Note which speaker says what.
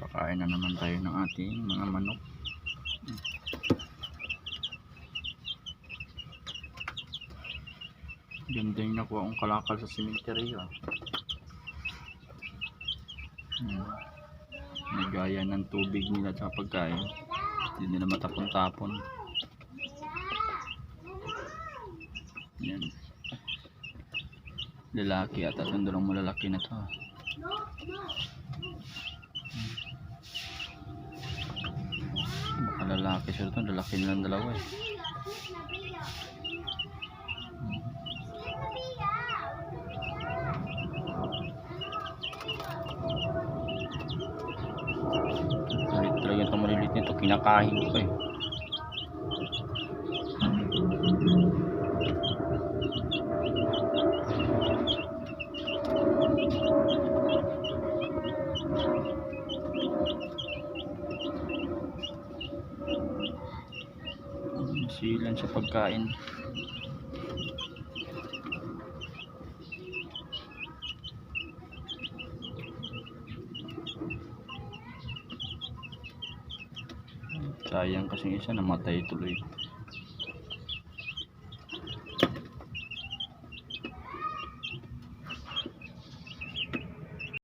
Speaker 1: Pakain na naman tayo ng ating mga manok. Ganda yung nakuha kong kalakal sa cemetery. Nagaya ng tubig nila sa pagkain, hindi nila matapon-tapon. Yan, lalaki at ang dalawang malalaki na to. Baka lalaki sila to, lalaki nilang dalawa eh. Talaga itong malilit nito, kinakain ko eh. Silan sa pagkain. Sayang kasi isa namatay tuloy.